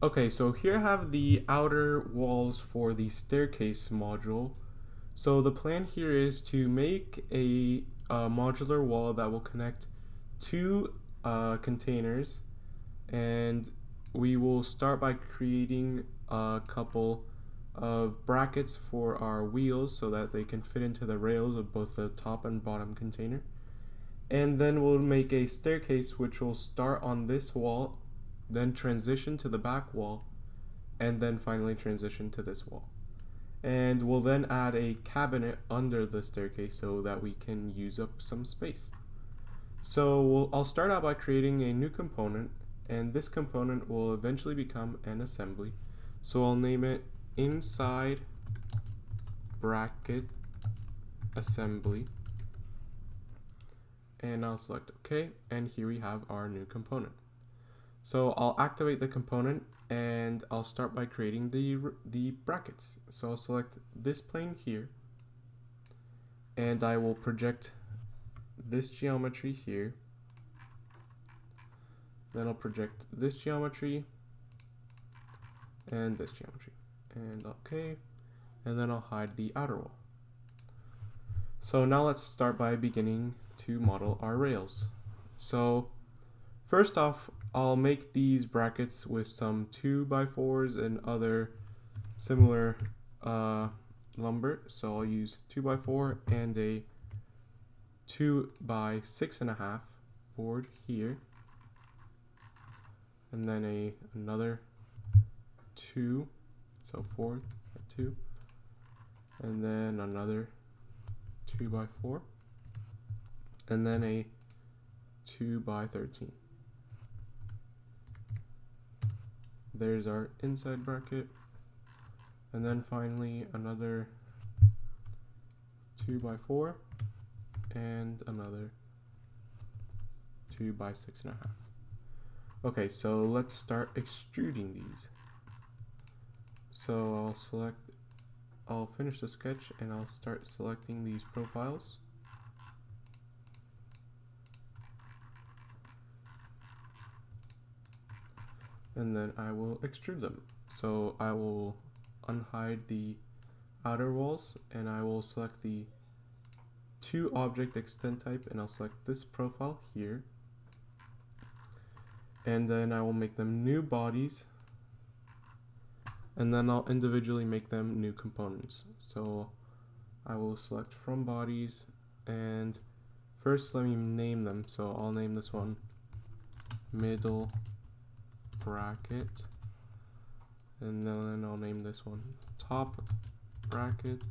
Okay, so here I have the outer walls for the staircase module. So the plan here is to make a modular wall that will connect two containers, and we will start by creating a couple of brackets for our wheels so that they can fit into the rails of both the top and bottom container. And then we'll make a staircase which will start on this wall, then transition to the back wall, and then finally transition to this wall. And we'll then add a cabinet under the staircase so that we can use up some space. So I'll start out by creating a new component, and this component will eventually become an assembly. So I'll name it inside bracket assembly, and I'll select OK, and here we have our new component. So I'll activate the component, and I'll start by creating the brackets. So I'll select this plane here, and I will project this geometry here. Then I'll project this geometry and this geometry, and OK, and then I'll hide the outer wall. So now let's start by beginning to model our rails. So first off, I'll make these brackets with some 2x4s and other similar lumber. So I'll use 2x4 and a 2x6.5 board here, and then another 2, so 4 by 2, and then another 2x4, and then a 2x13. There's our inside bracket, and then finally another 2x4 and another 2x6.5. Okay, so let's start extruding these. So I'll finish the sketch and I'll start selecting these profiles. And then I will extrude them. So I will unhide the outer walls, and I will select the to object extend type, and I'll select this profile here. And then I will make them new bodies, and then I'll individually make them new components. So I will select from bodies, and first let me name them. So I'll name this one middle bracket, and then I'll name this one top bracket,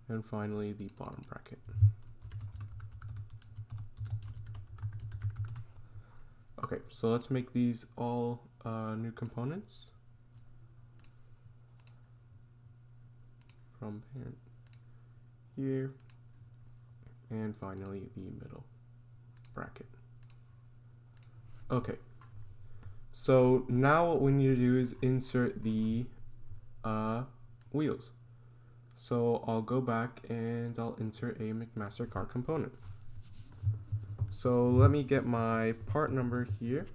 and finally the bottom bracket. Okay, so let's make these all new components. From parent here, and finally the middle bracket. Okay, so now what we need to do is insert the wheels. So I'll go back and I'll insert a McMaster-Carr component. So let me get my part number here,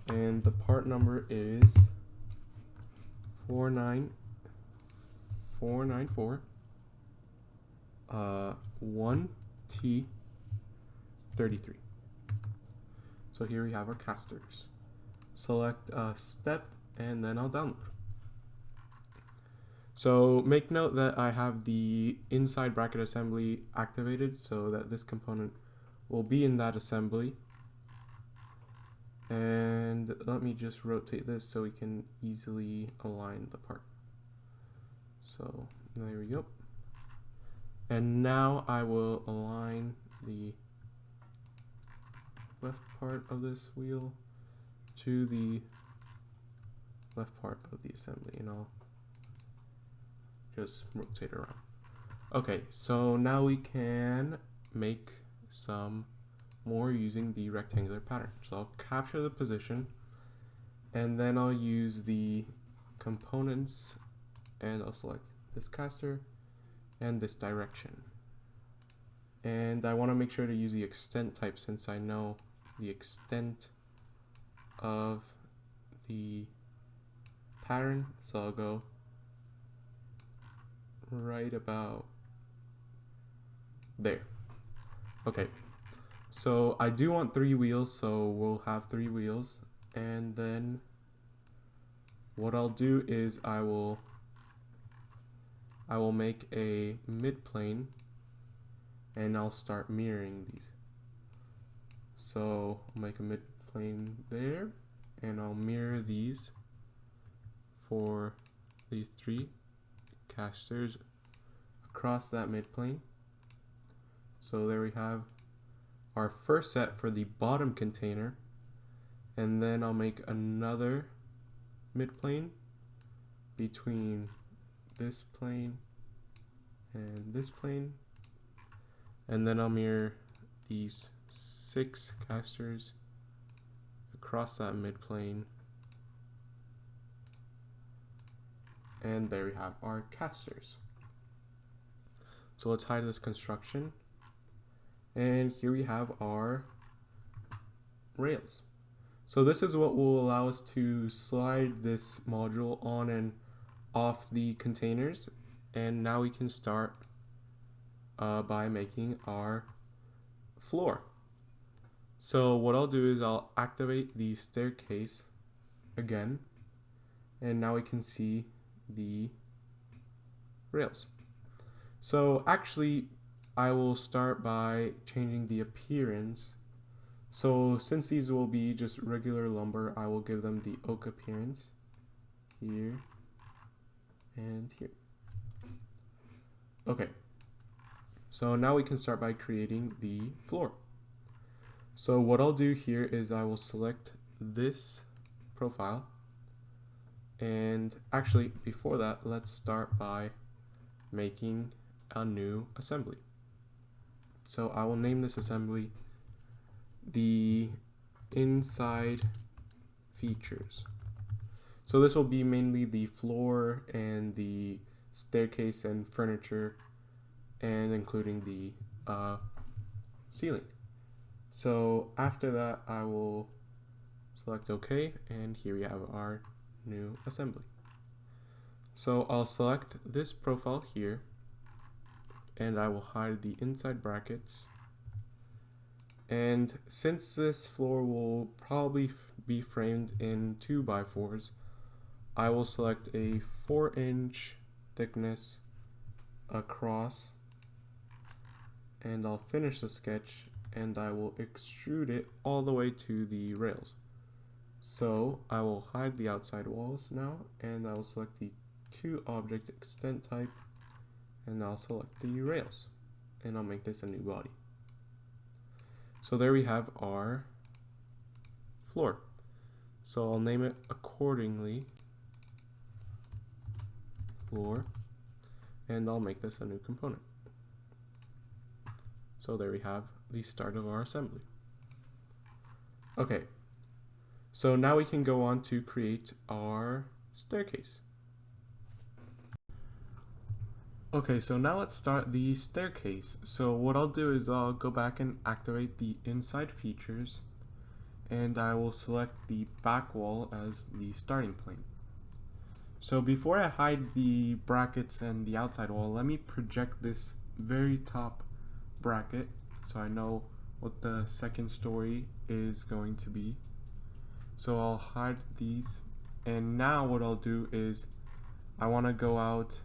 and the part number is 49494 1T33. So here we have our casters. Select step, and then I'll download. So make note that I have the inside bracket assembly activated so that this component will be in that assembly. And let me just rotate this so we can easily align the part. So there we go. And now I will align the left part of this wheel to the left part of the assembly, and I'll just rotate around. Okay, so now we can make some more using the rectangular pattern. So I'll capture the position, and then I'll use the components, and I'll select this caster and this direction. And I want to make sure to use the extent type, since I know the extent of the pattern, so I'll go right about there. Okay, so I do want 3 wheels, so we'll have 3 wheels, and then what I'll do is I will make a mid-plane, and I'll start mirroring these. So I'll make a mid-plane there, and I'll mirror these for these 3 casters across that mid-plane. So there we have our first set for the bottom container, and then I'll make another mid-plane between this plane and this plane, and then I'll mirror these 6 casters across that mid-plane, and there we have our casters. So let's hide this construction, and here we have our rails. So this is what will allow us to slide this module on and off the containers, and now we can start by making our floor. So what I'll do is I'll activate the staircase again, and now we can see the rails. So actually I will start by changing the appearance. So since these will be just regular lumber, I will give them the oak appearance here and here. Okay, so now we can start by creating the floor. So what I'll do here is I will select this profile, and actually before that, let's start by making a new assembly. So I will name this assembly the inside features. So this will be mainly the floor and the staircase and furniture, and including the ceiling. So after that, I will select OK, and here we have our new assembly. So I'll select this profile here, and I will hide the inside brackets. And since this floor will probably be framed in 2x4s, I will select a 4-inch thickness across, and I'll finish the sketch, and I will extrude it all the way to the rails. So I will hide the outside walls now, and I will select the 2-object extent type, and I'll select the rails, and I'll make this a new body. So there we have our floor. So I'll name it accordingly, floor, and I'll make this a new component. So there we have the start of our assembly. Okay, so now we can go on to create our staircase. Okay, so now let's start the staircase. So what I'll do is I'll go back and activate the inside features, and I will select the back wall as the starting plane. So before I hide the brackets and the outside wall, let me project this very top bracket so I know what the second story is going to be. So I'll hide these, and now what I'll do is I want to go out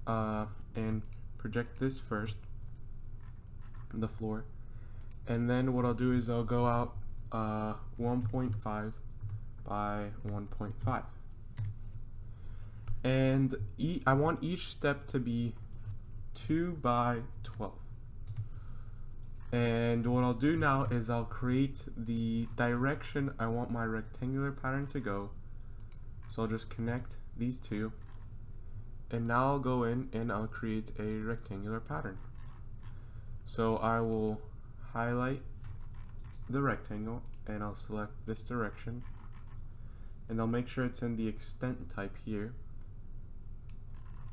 and project this first, the floor, and then what I'll do is I'll go out 1.5 by 1.5, and I want each step to be 2 by 12. And what I'll do now is I'll create the direction I want my rectangular pattern to go. So I'll just connect these two, and now I'll go in and I'll create a rectangular pattern. So I will highlight the rectangle, and I'll select this direction, and I'll make sure it's in the extent type here,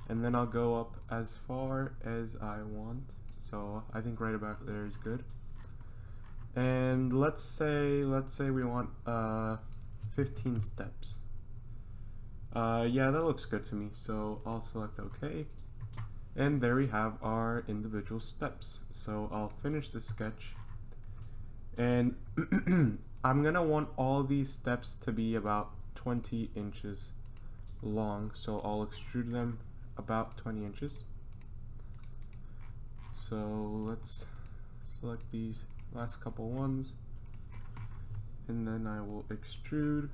and then I'll go up as far as I want. So I think right about there is good, and And let's say we want 15 steps. Yeah, that looks good to me, so I'll select OK. And there we have our individual steps. So I'll finish the sketch, and I'm gonna want all these steps to be about 20 inches long, so I'll extrude them about 20 inches. So let's select these last couple ones, and then I will extrude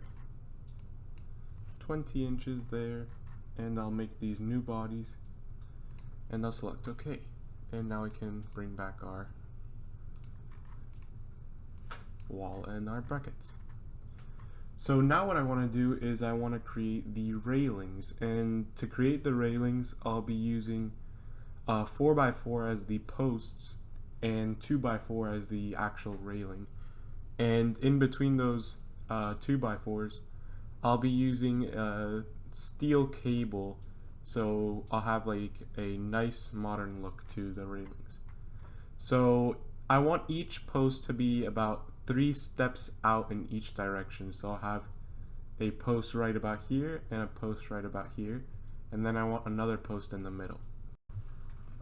20 inches there, and I'll make these new bodies, and I'll select OK. And now we can bring back our wall and our brackets. So now what I want to do is I want to create the railings, and to create the railings I'll be using 4x4 as the posts and 2x4 as the actual railing, and in between those 2x4s I'll be using steel cable, so I'll have like a nice modern look to the railings. So I want each post to be about 3 steps out in each direction, so I'll have a post right about here and a post right about here, and then I want another post in the middle.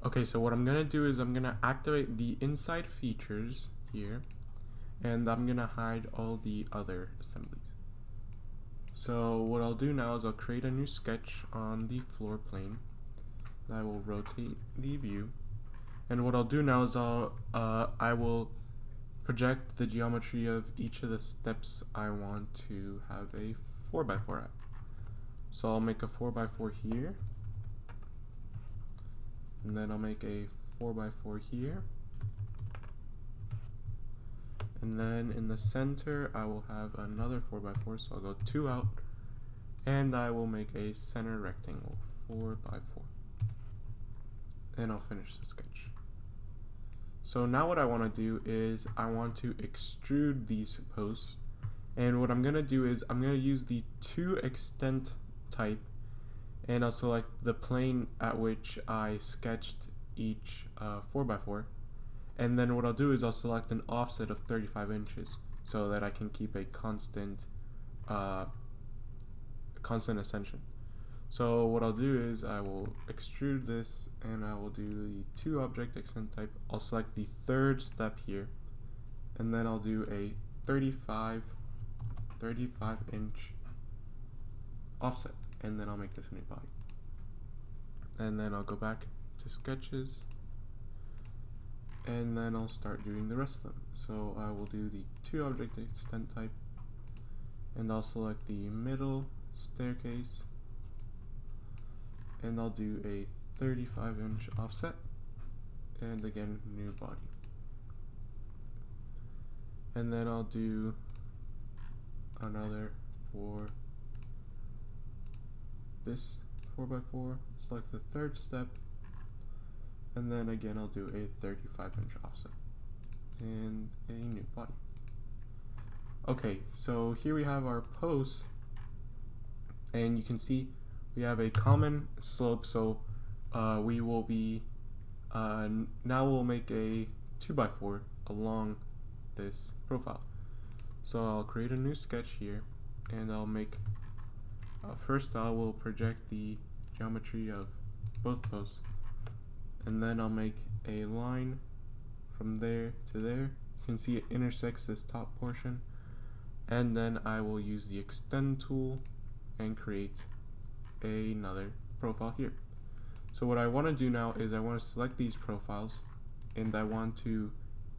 Okay, so what I'm gonna do is I'm gonna activate the inside features here, and I'm gonna hide all the other assemblies. So what I'll do now is I'll create a new sketch on the floor plane. I will rotate the view, and what I'll do now is I will project the geometry of each of the steps I want to have a 4x4 at. So I'll make a 4x4 here, and then I'll make a 4x4 here, and then in the center I will have another 4x4, so I'll go 2 out, and I will make a center rectangle 4x4, and I'll finish the sketch. So now what I want to do is I want to extrude these posts, and what I'm going to do is I'm going to use the to extent type, and I'll select the plane at which I sketched each 4x4, and then what I'll do is I'll select an offset of 35 inches so that I can keep a constant ascension. So what I'll do is I will extrude this, and I will do the to object extent type. I'll select the third step here, and then I'll do a 35 inch offset, and then I'll make this a new body. And then I'll go back to sketches, and then I'll start doing the rest of them. So I will do the to object extent type, and I'll select the middle staircase, and I'll do a 35 inch offset, and again new body. And then I'll do another for this 4x4, select the third step, and then again I'll do a 35 inch offset and a new body. Okay, so here we have our posts, and you can see we have a common slope, so we will be now we'll make a 2x4 along this profile. So I'll create a new sketch here, and I'll make first I will project the geometry of both posts, and then I'll make a line from there to there. You can see it intersects this top portion, and then I will use the extend tool and create another profile here. So what I want to do now is I want to select these profiles, and I want to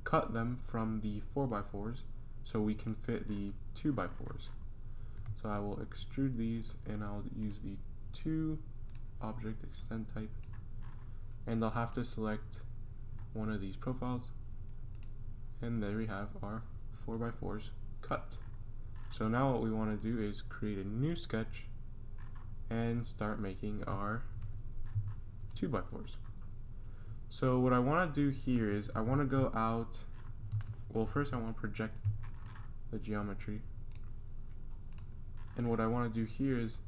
cut them from the 4x4s so we can fit the 2x4s. So I will extrude these, and I'll use the to object extend type, and I'll have to select one of these profiles, and there we have our 4x4s cut. So now what we want to do is create a new sketch and start making our 2x4s. So what I want to do here is I want to go out, well first I want to project the geometry, and what I want to do here is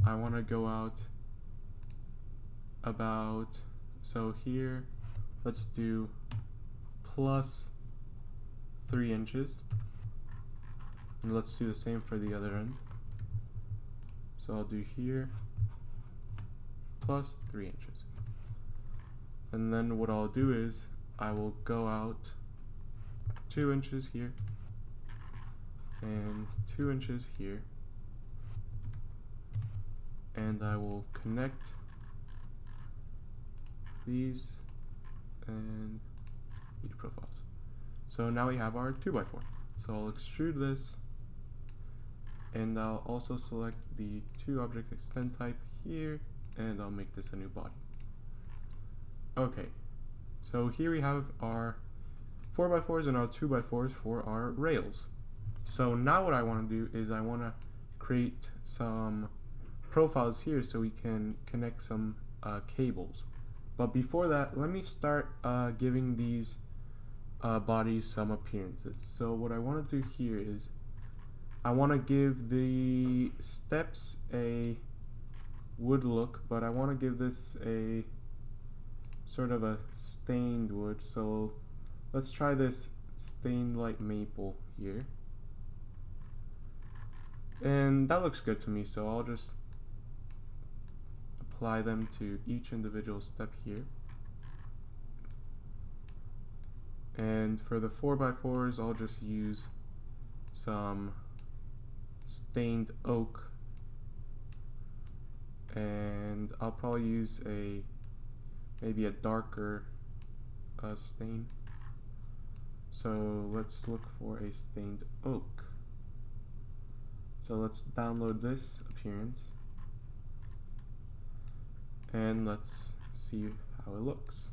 I want to go out about, so here let's do plus 3 inches. And let's do the same for the other end. So I'll do here plus 3 inches. And then what I'll do is I will go out 2 inches here and 2 inches here, and I will connect these and these profiles. So now we have our 2x4. So I'll extrude this, and I'll also select the 2 object extend type here, and I'll make this a new body. Okay, so here we have our 4x4s and our 2x4s for our rails. So now what I want to do is I want to create some profiles here so we can connect some cables. But before that, let me start giving these bodies some appearances. So what I want to do here is I want to give the steps a wood look, but I want to give this a sort of a stained wood. So let's try this stained light maple here. And that looks good to me, so I'll just apply them to each individual step here. And for the 4x4s, I'll just use some stained oak, and I'll probably use maybe a darker stain. So let's look for a stained oak. So let's download this appearance and let's see how it looks.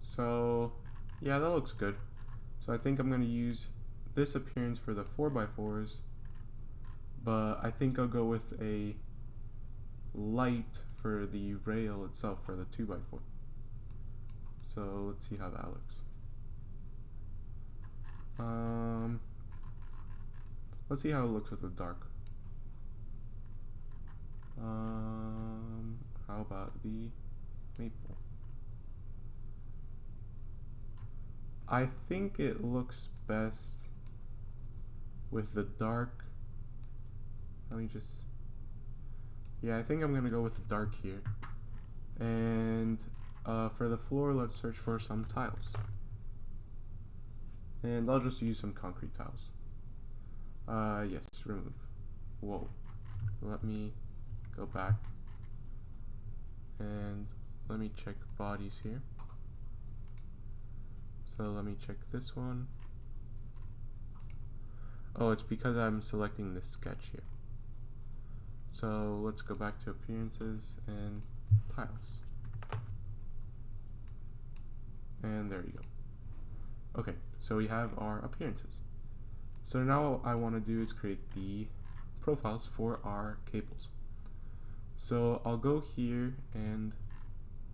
So yeah, that looks good. So I think I'm going to use this appearance for the 4x4s, but I think I'll go with a light for the rail itself for the 2x4. So let's see how that looks. Let's see how it looks with the dark. How about the maple? I think it looks best with the dark. Let me just, yeah, I think I'm gonna go with the dark here. And for the floor, let's search for some tiles. And I'll just use some concrete tiles. Yes, remove. Whoa. Let me go back and let me check bodies here. So let me check this one. Oh, it's because I'm selecting this sketch here. So let's go back to appearances and tiles. And there you go. Okay, so we have our appearances. So now what I want to do is create the profiles for our cables. So I'll go here and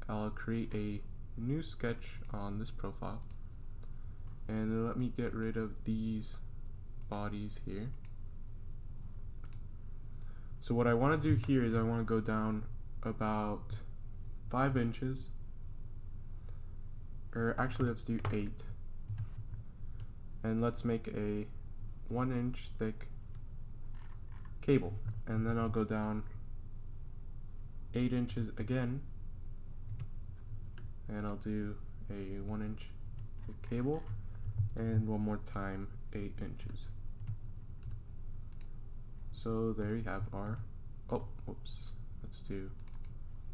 I'll create a new sketch on this profile, and let me get rid of these bodies here. So what I want to do here is I want to go down about 5 inches, or actually let's do 8, and let's make a 1-inch thick cable, and then I'll go down 8 inches again, and I'll do a 1-inch thick cable, and one more time 8 inches. So there you have our, oh, whoops, let's do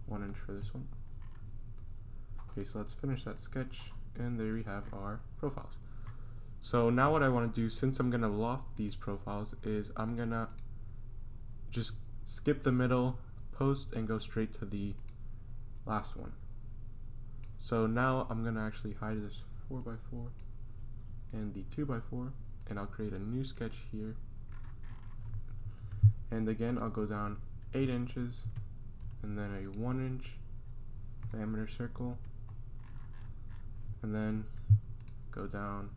1 inch for this one. Okay, so let's finish that sketch, and there we have our profiles. So now what I want to do, since I'm going to loft these profiles, is I'm going to just skip the middle post and go straight to the last one. So now I'm going to actually hide this 4x4 and the 2x4, and I'll create a new sketch here. And again, I'll go down 8 inches and then a 1-inch diameter circle, and then go down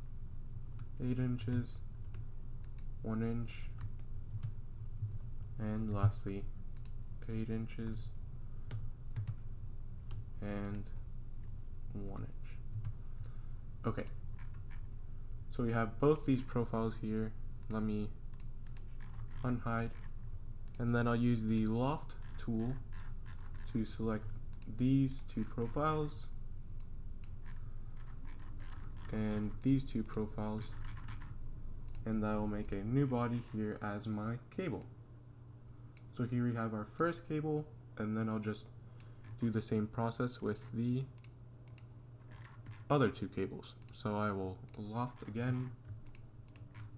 8 inches, 1 inch, and lastly 8 inches and 1 inch. Okay, so we have both these profiles here. Let me unhide, and then I'll use the loft tool to select these two profiles and these two profiles, and that will make a new body here as my cable. So here we have our first cable, and then I'll just do the same process with the other two cables. So I will loft again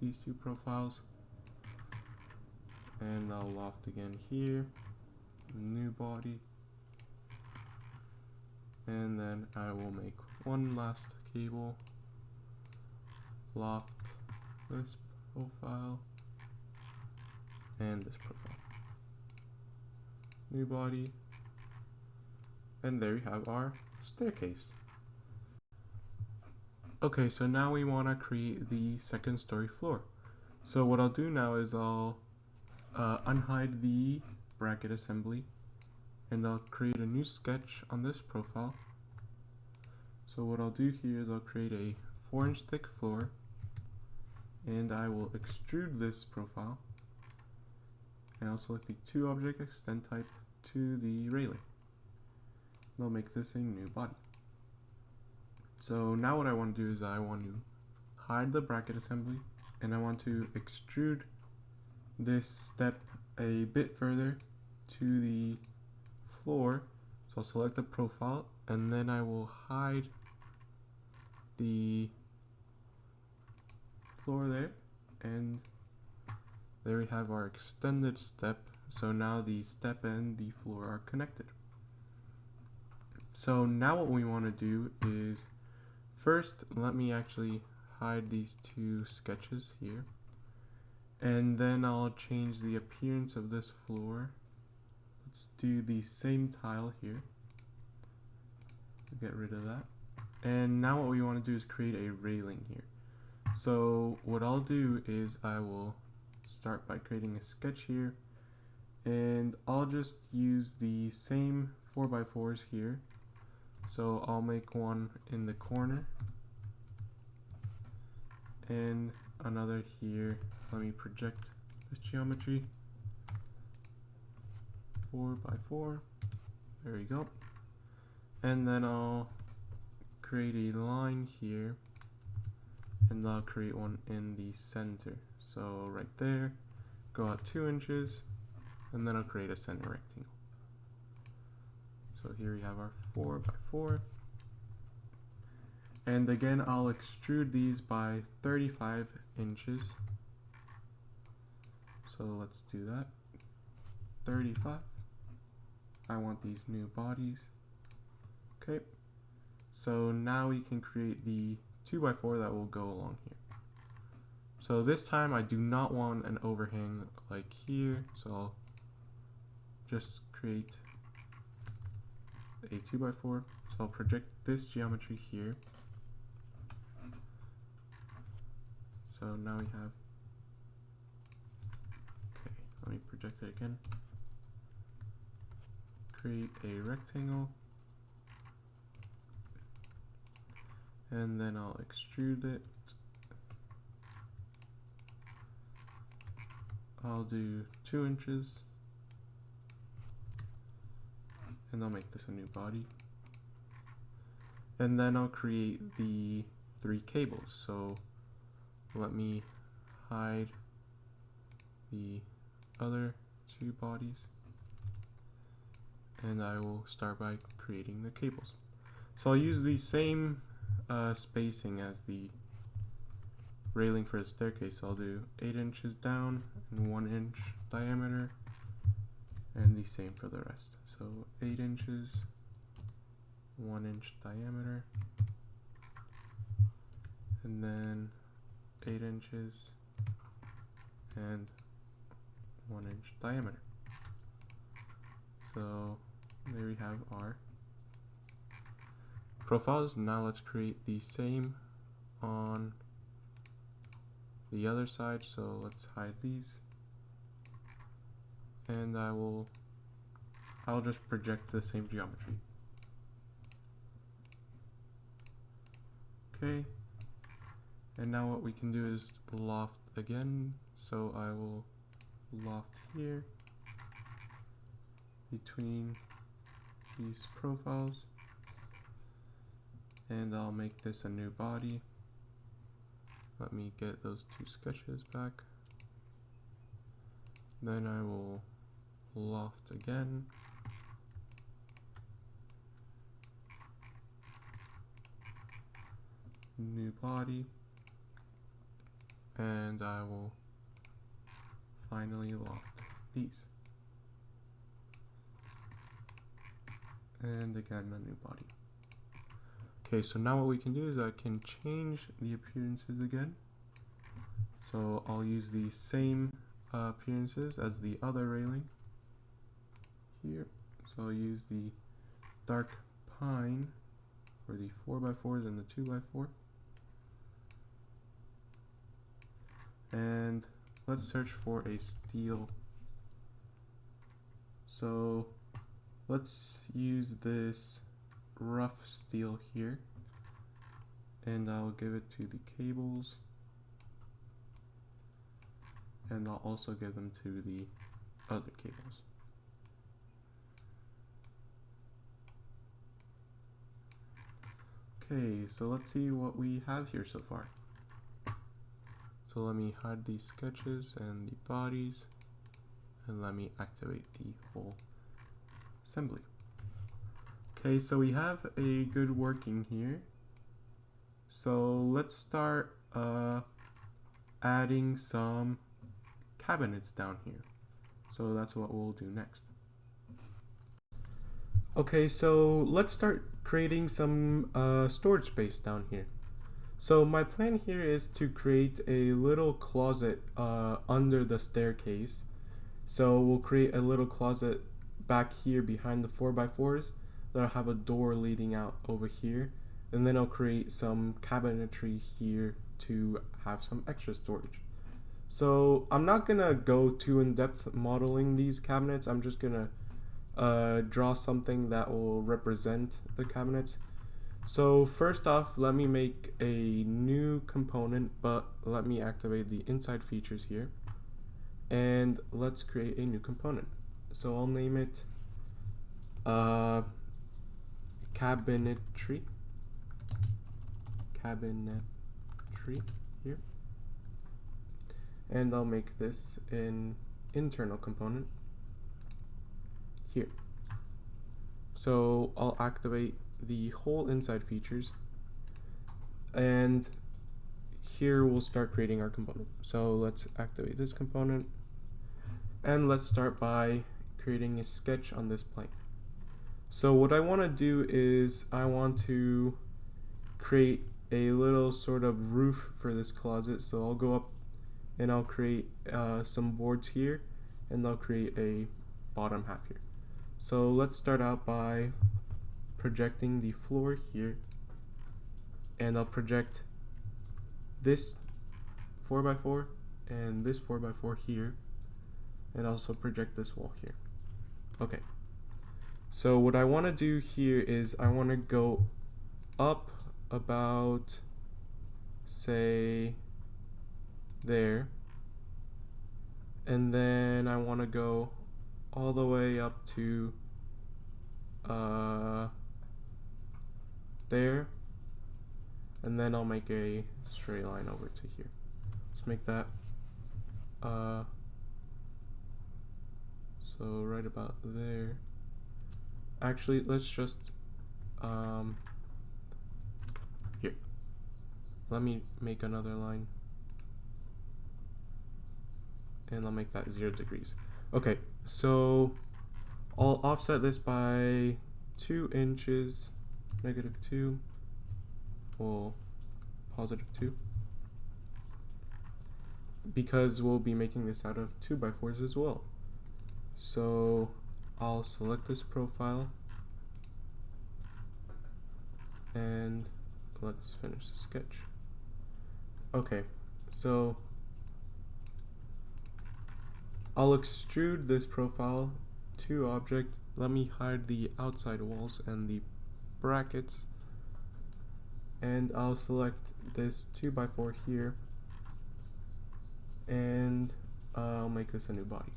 these two profiles, and I'll loft again here, new body, and then I will make one last cable, loft this profile and this profile, new body, and there we have our staircase. Okay, so now we want to create the second story floor. So what I'll do now is I'll unhide the bracket assembly, and I'll create a new sketch on this profile. So what I'll do here is I'll create a 4-inch thick floor, and I will extrude this profile, and I'll select the 2 object extend type to the railing. And I'll make this a new body. So now what I want to do is I want to hide the bracket assembly, and I want to extrude this step a bit further to the floor. So I'll select the profile, and then I will hide the floor there, and there we have our extended step. So now the step and the floor are connected. So now what we want to do is, first let me actually hide these 2 sketches here, and then I'll change the appearance of this floor. Let's do the same tile here, get rid of that. And now what we want to do is create a railing here. So what I'll do is I will start by creating a sketch here, and I'll just use the same 4x4s here. So I'll make one in the corner and another here. Let me project this geometry, 4x4, there we go. And then I'll create a line here, and I'll create one in the center. So right there, go out 2 inches, and then I'll create a center rectangle. So here we have our 4x4. And again, I'll extrude these by 35 inches. So let's do that. 35. I want these new bodies. Okay. So now we can create the 2x4 that will go along here. So this time I do not want an overhang like here, so I'll just create a 2x4. So I'll project this geometry here. So now we have, okay, let me project it again. Create a rectangle, and then I'll extrude it. I'll do 2 inches, and I'll make this a new body. And then I'll create the 3 cables. So let me hide the other 2 bodies, and I will start by creating the cables. So I'll use the same spacing as the railing for the staircase. So I'll do 8 inches down and 1 inch diameter, and the same for the rest. So 8 inches, 1 inch diameter, and then 8 inches and 1 inch diameter. So there we have our profiles. Now let's create the same on the other side. So let's hide these, and I'll just project the same geometry. Okay. And now what we can do is loft again. So I will loft here between these profiles, and I'll make this a new body. Let me get those two sketches back. Then I will loft again. New body. And I will finally loft these. And again, a new body. Okay, so now what we can do is I can change the appearances again. So I'll use the same appearances as the other railing here. So I'll use the dark pine for the 4x4s and the 2x4. And let's search for a steel. So let's use this rough steel here, and I'll give it to the cables, and I'll also give them to the other cables. Okay, so let's see what we have here so far. So let me hide these sketches and the bodies, and let me activate the whole assembly. Okay, so we have a good working here. So let's start adding some cabinets down here. So that's what we'll do next. Okay, so let's start creating some storage space down here. So my plan here is to create a little closet under the staircase. So we'll create a little closet back here behind the 4x4s that'll have a door leading out over here, and then I'll create some cabinetry here to have some extra storage. So I'm not gonna go too in-depth modeling these cabinets. I'm just gonna draw something that will represent the cabinets. So first off, let me make a new component, but let me activate the inside features here, and let's create a new component. So I'll name it cabinetry here, and I'll make this an internal component here. So I'll activate the whole inside features, and here we'll start creating our component. So let's activate this component, and let's start by creating a sketch on this plane. So what I want to do is I want to create a little sort of roof for this closet. So I'll go up and I'll create some boards here, and I'll create a bottom half here. So let's start out by projecting the floor here, and I'll project this 4x4 and this 4x4 here, and also project this wall here. Okay, so what I want to do here is I want to go up about, say, there, and then I want to go all the way up to there, and then I'll make a straight line over to here. Let's make that so right about there. Actually, let's just here, let me make another line, and I'll make that 0 degrees. Okay, so I'll offset this by 2 inches, -2, well, +2, because we'll be making this out of 2x4s as well. So I'll select this profile, and let's finish the sketch. Okay, so I'll extrude this profile to object. Let me hide the outside walls and the brackets, and I'll select this 2x4 here, and I'll make this a new body.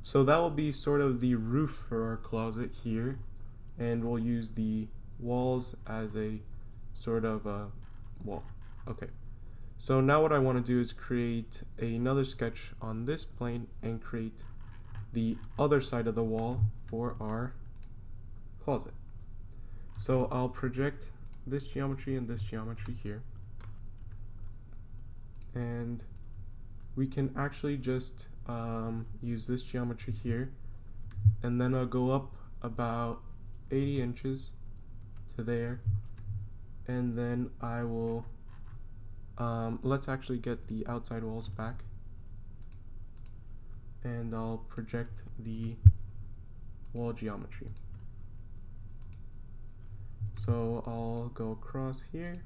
So that will be sort of the roof for our closet here, and we'll use the walls as a sort of a wall. Okay, so now what I want to do is create another sketch on this plane and create the other side of the wall for our closet. So I'll project this geometry and this geometry here, and we can actually just use this geometry here, and then I'll go up about 80 inches to there, and then I will let's actually get the outside walls back, and I'll project the wall geometry. So I'll go across here,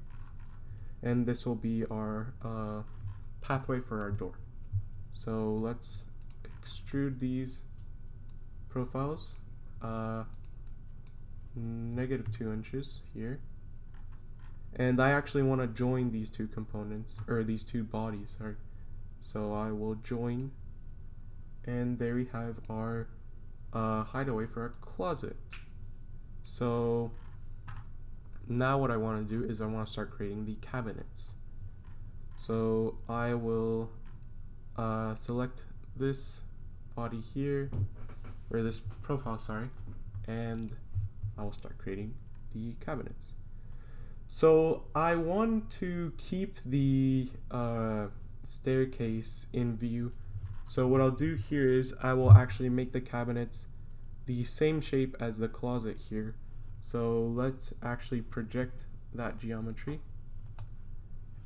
and this will be our pathway for our door. So let's extrude these profiles -2 inches here, and I actually want to join these two components, or these two bodies, sorry. So I will join, and there we have our hideaway for our closet. So now what I want to do is I want to start creating the cabinets. So I will select this body here, or this profile, sorry, and I will start creating the cabinets. So I want to keep the staircase in view. So what I'll do here is I will actually make the cabinets the same shape as the closet here. So let's actually project that geometry,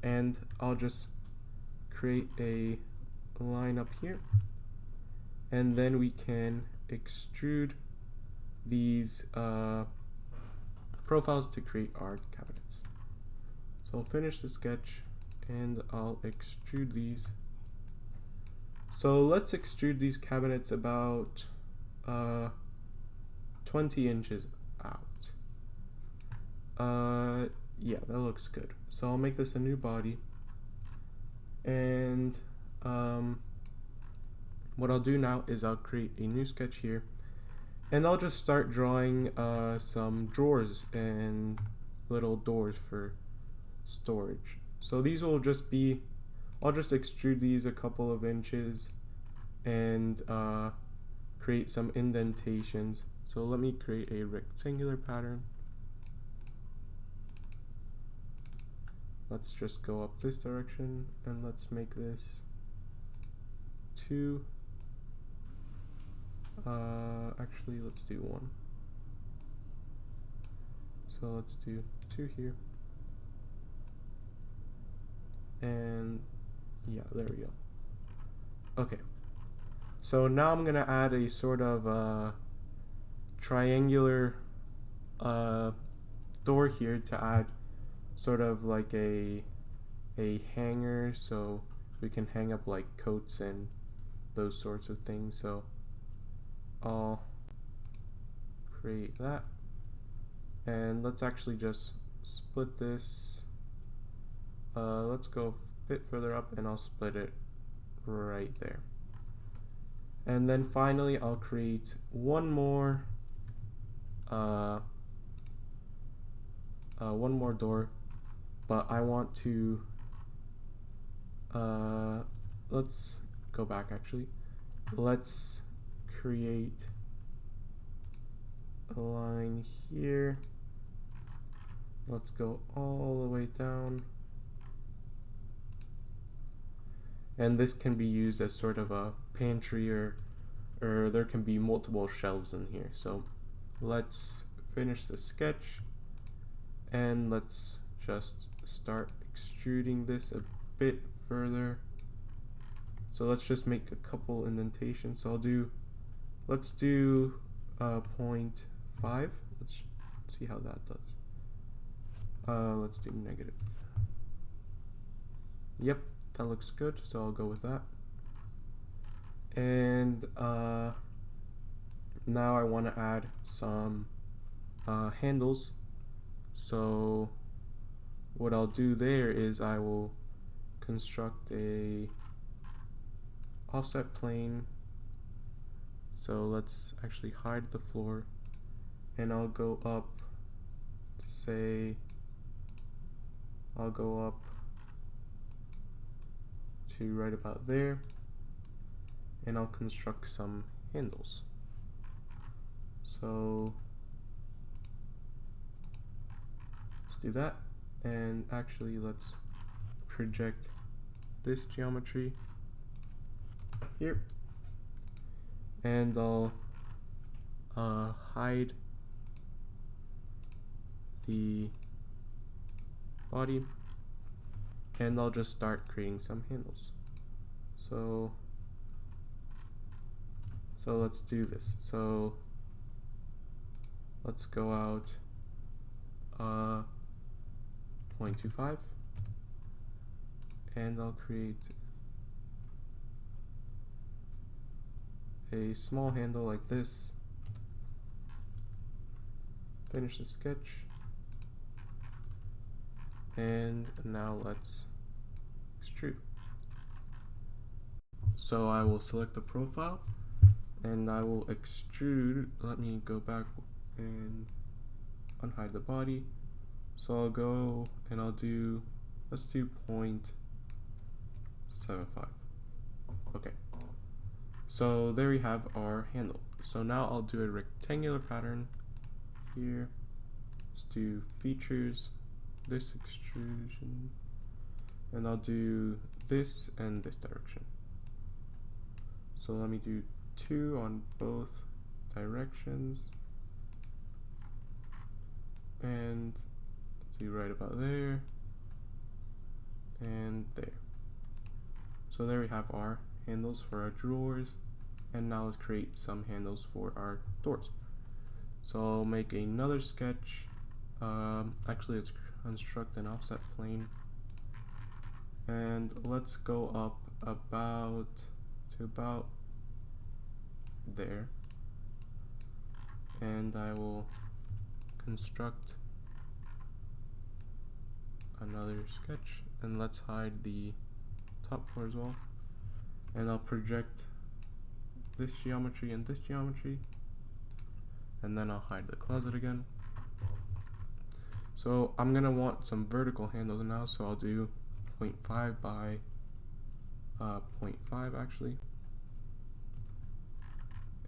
and I'll just create a line up here, and then we can extrude these profiles to create our cabinets. So I'll finish the sketch and I'll extrude these. So let's extrude these cabinets about 20 inches out. Yeah, that looks good. So I'll make this a new body, and what I'll do now is I'll create a new sketch here, and I'll just start drawing some drawers and little doors for storage. So these will just be, I'll just extrude these a couple of inches and create some indentations. So let me create a rectangular pattern. Let's just go up this direction, and let's make this 2. Actually, let's do 1. So let's do 2 here. And yeah, there we go. Okay. So now I'm gonna add a sort of triangular door here to add sort of like a hanger, so we can hang up like coats and those sorts of things. So I'll create that, and let's actually just split this. Let's go a bit further up, and I'll split it right there. And then finally I'll create one more door, but I want to let's go back actually. Let's create a line here. Let's go all the way down, and this can be used as sort of a pantry, or there can be multiple shelves in here. So let's finish the sketch, and let's just start extruding this a bit further. So let's just make a couple indentations. So let's do 0.5. Let's see how that does. Let's do negative. Yep, that looks good, so I'll go with that. And now I want to add some handles So what I'll do there is I will construct a offset plane. So let's actually hide the floor, and I'll go up, say, I'll go up to right about there, and I'll construct some handles. So let's do that, and actually let's project this geometry here, and I'll hide the body, and I'll just start creating some handles. So let's do this. So let's go out 0.25, and I'll create a small handle like this. Finish the sketch, and now let's extrude. So I will select the profile, and I will extrude. Let me go back and unhide the body. So I'll go and I'll do, let's do 0.75. Okay. So there we have our handle. So now I'll do a rectangular pattern here. Let's do features, this extrusion, and I'll do this and this direction. So let me do 2 on both directions, and do right about there and there. So there we have our handles for our drawers, and now let's create some handles for our doors. So I'll make another sketch. Actually, let's construct an offset plane, and let's go up about there, and I will construct another sketch, and let's hide the top floor as well, and I'll project this geometry and this geometry, and then I'll hide the closet again. So I'm gonna want some vertical handles now, so I'll do 0.5 by 0.5 actually,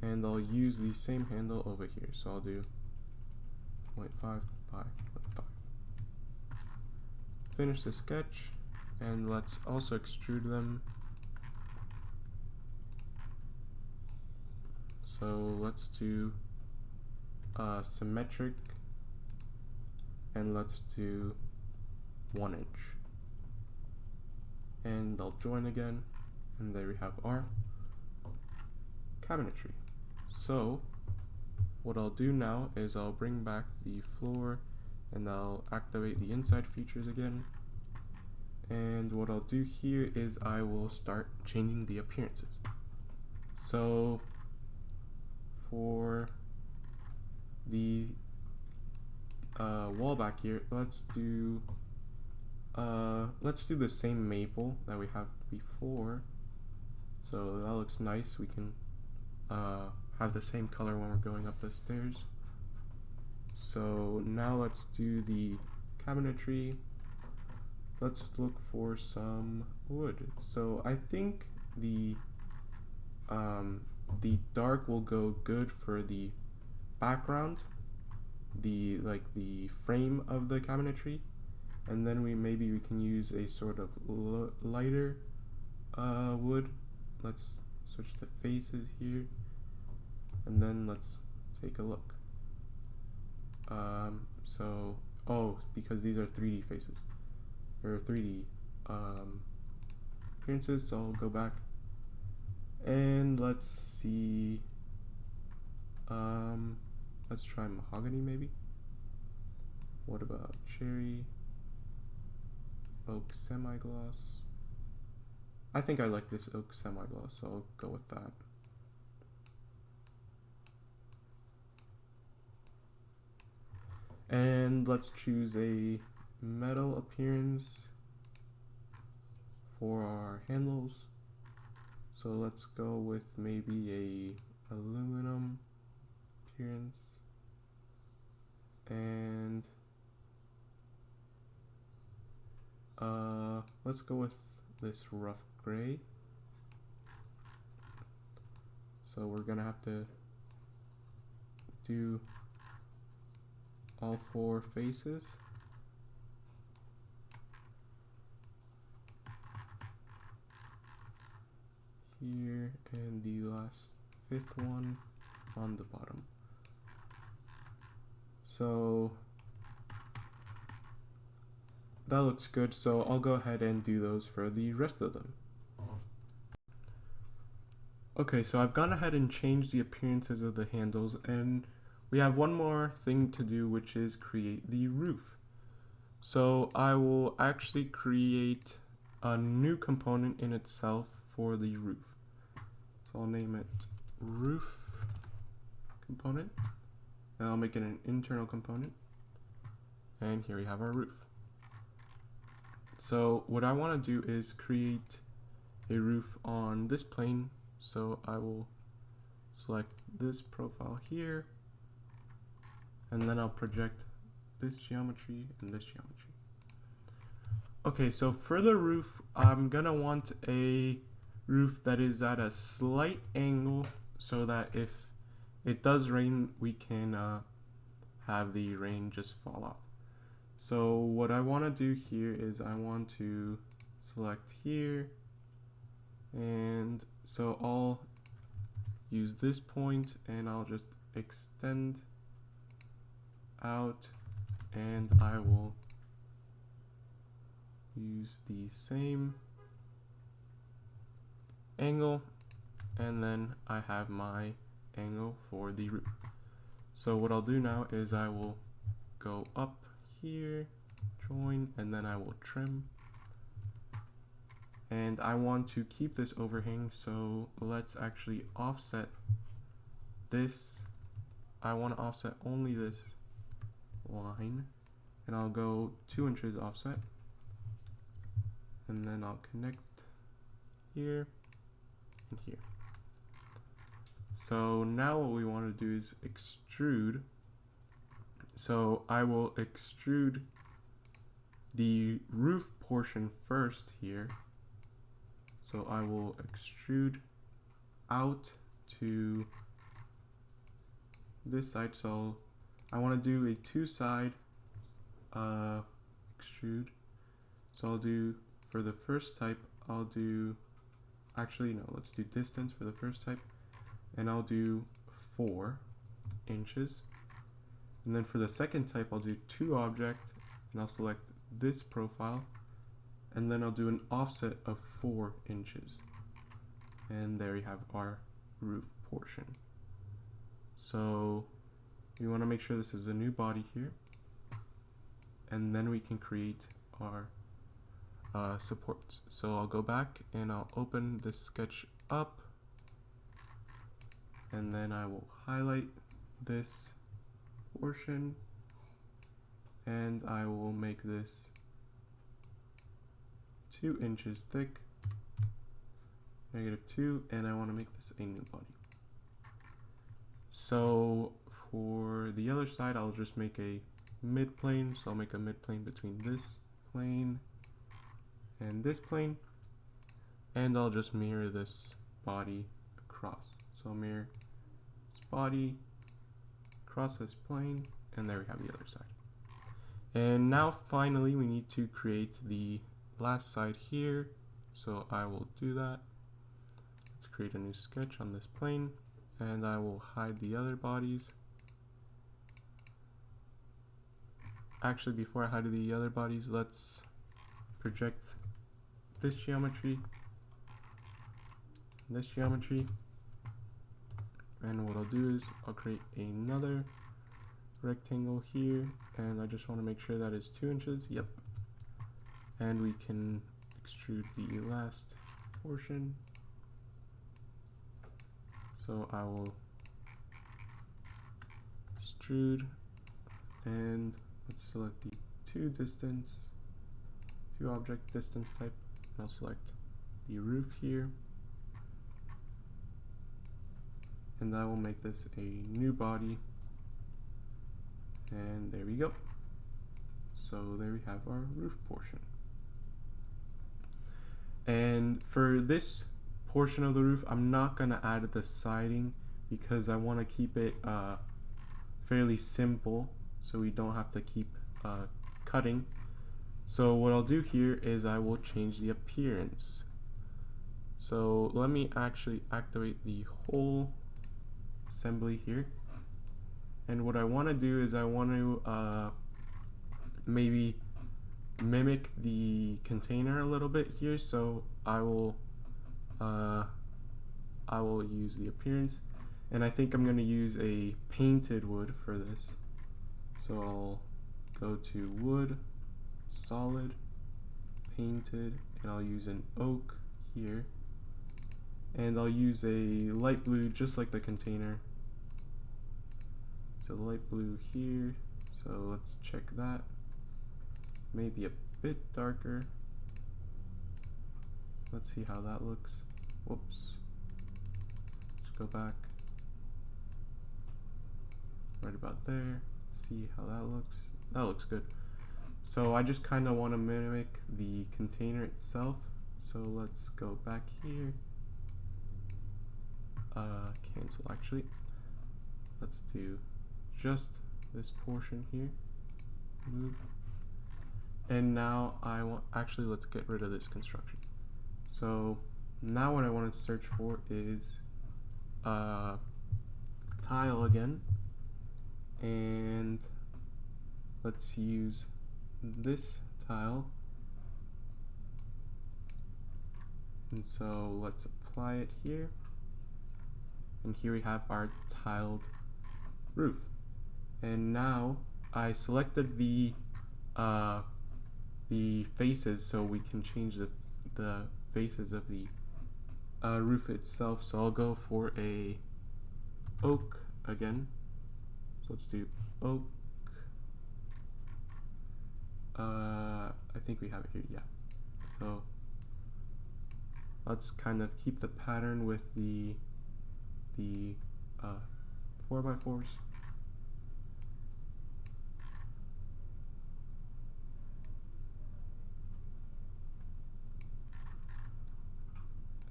and I'll use the same handle over here, so I'll do 0.5 by 0.5. Finish the sketch, and let's also extrude them. So let's do symmetric, and let's do 1 inch, and I'll join again, and there we have our cabinetry. So what I'll do now is I'll bring back the floor, and I'll activate the inside features again, and what I'll do here is I will start changing the appearances. So for the wall back here, let's do the same maple that we have before, so that looks nice. We can have the same color when we're going up the stairs. So now let's do the cabinetry. Let's look for some wood. So I think the dark will go good for the background, the frame of the cabinetry, and then maybe we can use a sort of lighter wood. Let's switch the faces here, and then let's take a look. Because these are 3D faces, or 3D appearances, so I'll go back and let's see. Let's try mahogany maybe. What about cherry? Oak semi-gloss. I think I like this oak semi-gloss, so I'll go with that. And let's choose a metal appearance for our handles. So let's go with maybe a aluminum appearance, and let's go with this rough gray. So we're gonna have to do all 4 faces. Here, and the last 5th one on the bottom. So that looks good, so I'll go ahead and do those for the rest of them. Okay, so I've gone ahead and changed the appearances of the handles, and we have one more thing to do, which is create the roof. So I will actually create a new component in itself for the roof. So I'll name it roof component, and I'll make it an internal component. And here we have our roof. So what I want to do is create a roof on this plane. So I will select this profile here, and then I'll project this geometry and this geometry. Okay, so for the roof, I'm gonna want a roof that is at a slight angle so that if it does rain, we can have the rain just fall off. So what I want to do here is I want to select here, and so I'll use this point and I'll just extend out, and I will use the same angle, and then I have my angle for the roof. So what I'll do now is I will go up here, join, and then I will trim. And I want to keep this overhang, so let's actually offset this. I want to offset only this line, and I'll go 2 inches offset, and then I'll connect here and here. So now what we want to do is extrude. So I will extrude the roof portion first here. So I will extrude out to this side. So I want to do a 2-side extrude. So I'll do, for the first type, I'll do, actually no, let's do distance for the first type, and I'll do 4 inches. And then for the second type, I'll do 2 object, and I'll select this profile, and then I'll do an offset of 4 inches. And there you have our roof portion. So we want to make sure this is a new body here, and then we can create our supports. So I'll go back and I'll open this sketch up, and then I will highlight this portion, and I will make this 2 inches thick, -2, and I want to make this a new body. So for the other side, I'll just make a mid plane. So I'll make a mid plane between this plane and this plane, and I'll just mirror this body across. So I'll mirror this body across this plane, and there we have the other side. And now finally we need to create the last side here, so I will do that. Let's create a new sketch on this plane, and I will hide the other bodies. Actually, before I hide the other bodies, let's project this geometry, this geometry, and what I'll do is I'll create another rectangle here, and I just want to make sure that is 2 inches. Yep. And we can extrude the last portion. So I will extrude, and let's select the to object distance type, and I'll select the roof here, and that will make this a new body, and there we go. So there we have our roof portion. And for this portion of the roof, I'm not gonna add the siding because I want to keep it fairly simple so we don't have to keep cutting. So what I'll do here is I will change the appearance. So let me actually activate the whole assembly here, and what I want to do is I want to maybe mimic the container a little bit here. So I will use the appearance, and I think I'm going to use a painted wood for this. So I'll go to wood, solid, painted, and I'll use an oak here, and I'll use a light blue just like the container. So light blue here, so let's check that. Maybe a bit darker. Let's see how that looks. Whoops. Let's go back. Right about there. Let's see how that looks. That looks good. So I just kind of want to mimic the container itself. So let's go back here. Cancel actually. Let's do just this portion here. Move. And now I want, actually let's get rid of this construction. So now what I want to search for is tile again, and let's use this tile, and so let's apply it here, and here we have our tiled roof. And now I selected the faces so we can change the faces of the roof itself. So I'll go for a oak again. So let's do oak. I think we have it here, yeah. So let's kind of keep the pattern with the 4x4s.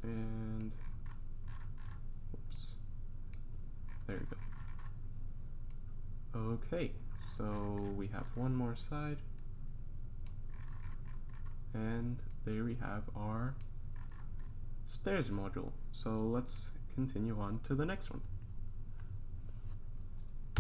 And whoops, there we go. Okay, so we have one more side, and there we have our stairs module. So let's continue on to the next one.